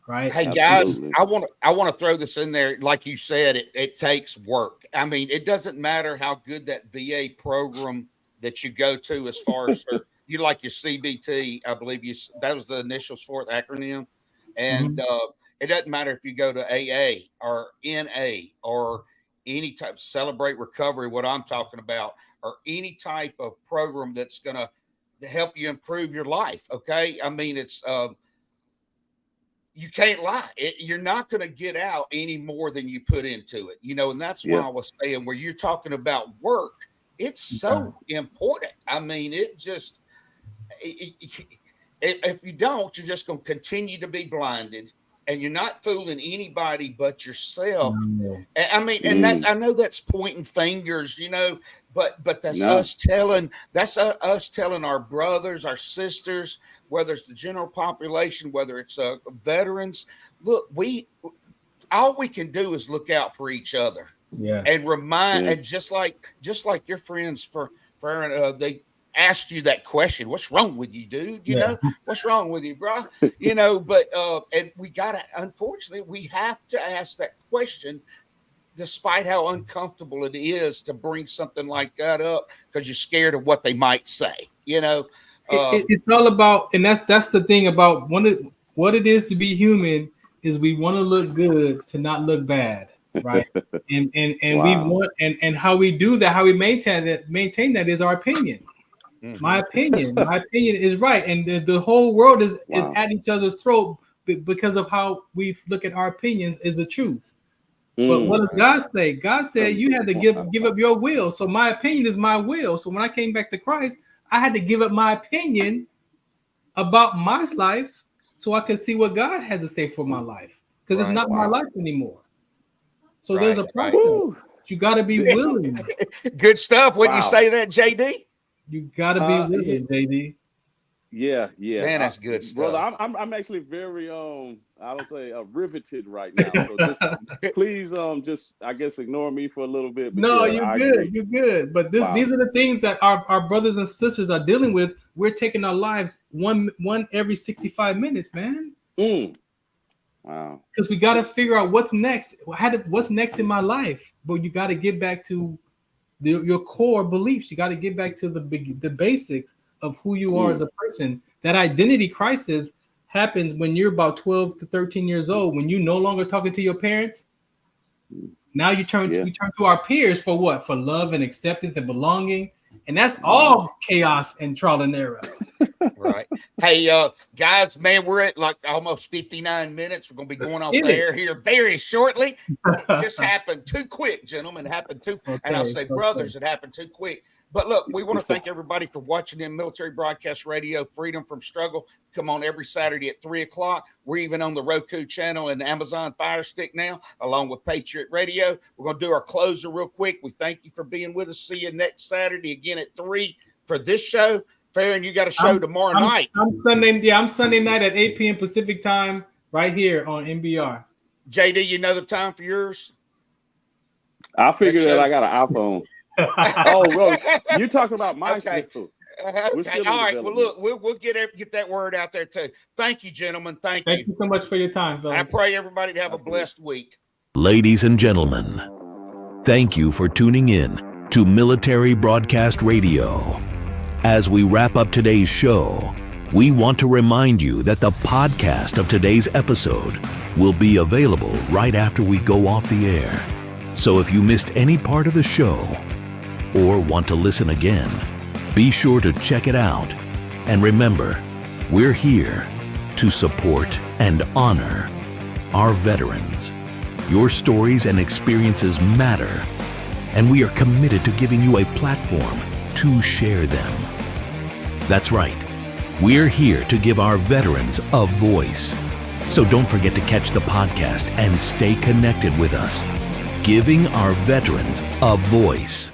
right? Hey guys, I want to throw this in there. Like you said, it takes work. I mean, it doesn't matter how good that VA program that you go to, as far as you like your CBT, I believe that was the initials for it, acronym. And it doesn't matter if you go to AA or NA or any type of Celebrate Recovery, what I'm talking about, or any type of program that's going to help you improve your life. Okay. I mean, it's, you can't lie. You're not going to get out any more than you put into it, and that's why I was saying, where you're talking about work, it's so important. I mean, if you don't, you're just going to continue to be blinded, and you're not fooling anybody but yourself. I mean, and that, I know that's pointing fingers, but that's us telling our brothers, our sisters, whether it's the general population, whether it's veterans. Look, all we can do is look out for each other, and remind, and just like your friends for they asked you that question, what's wrong with you, dude? You know, what's wrong with you, bro? But and unfortunately, we have to ask that question, despite how uncomfortable it is to bring something like that up, because you're scared of what they might say. It's all about, and that's the thing about what it is to be human, is we want to look good to not look bad, right? and we want, and how we do that, how we maintain that is our opinion. My opinion is right, and the whole world is at each other's throat because of how we look at our opinions is the truth. But what does God say? God said you had to give up your will. So my opinion is my will. So when I came back to Christ, I had to give up my opinion about my life so I could see what God has to say for my life, because it's not my life anymore. So there's a process. You got to be willing. Good stuff. Wouldn't you say that, JD? You got to be willing, JD. Yeah. Man, that's good stuff. Brother, I'm actually very I would say riveted right now. So just please I guess ignore me for a little bit. No, you're good. But these are the things that our brothers and sisters are dealing with. We're taking our lives one every 65 minutes, man. Wow. Because we got to figure out what's next. What's next in my life? But you got to get back to your core beliefs. You got to get back to the basics of who you are as a person. That identity crisis happens when you're about 12 to 13 years old, when you're no longer talking to your parents. Now we turn to our peers for what? For love and acceptance and belonging. And that's all chaos and trial and error. Right. Hey, guys, man, we're at like almost 59 minutes. We're going to be going off the air here very shortly. Just happened too quick, gentlemen. It happened too quick. And I'll say, brothers, it happened too quick. But look, we want to thank everybody for watching in Military Broadcast Radio, Freedom from Struggle. Come on every Saturday at 3 o'clock. We're even on the Roku channel and the Amazon Fire Stick now, along with Patriot Radio. We're going to do our closer real quick. We thank you for being with us. See you next Saturday again at 3 for this show. Farron, you got a show tomorrow night. I'm Sunday night at 8 p.m. Pacific time right here on MBR. JD, you know the time for yours? I figured that I got an iPhone. Oh, bro, you're talking about my Okay. All right. Well, look, we'll get that word out there too. Thank you, gentlemen. Thank you. Thank you so much for your time, fellas. I pray everybody to have a blessed week. Ladies and gentlemen, thank you for tuning in to Military Broadcast Radio. As we wrap up today's show, We want to remind you that the podcast of today's episode will be available right after we go off the air. So if you missed any part of the show or want to listen again, be sure to check it out. And remember, we're here to support and honor our veterans. Your stories and experiences matter, and we are committed to giving you a platform to share them. That's right. We're here to give our veterans a voice. So don't forget to catch the podcast and stay connected with us. Giving our veterans a voice.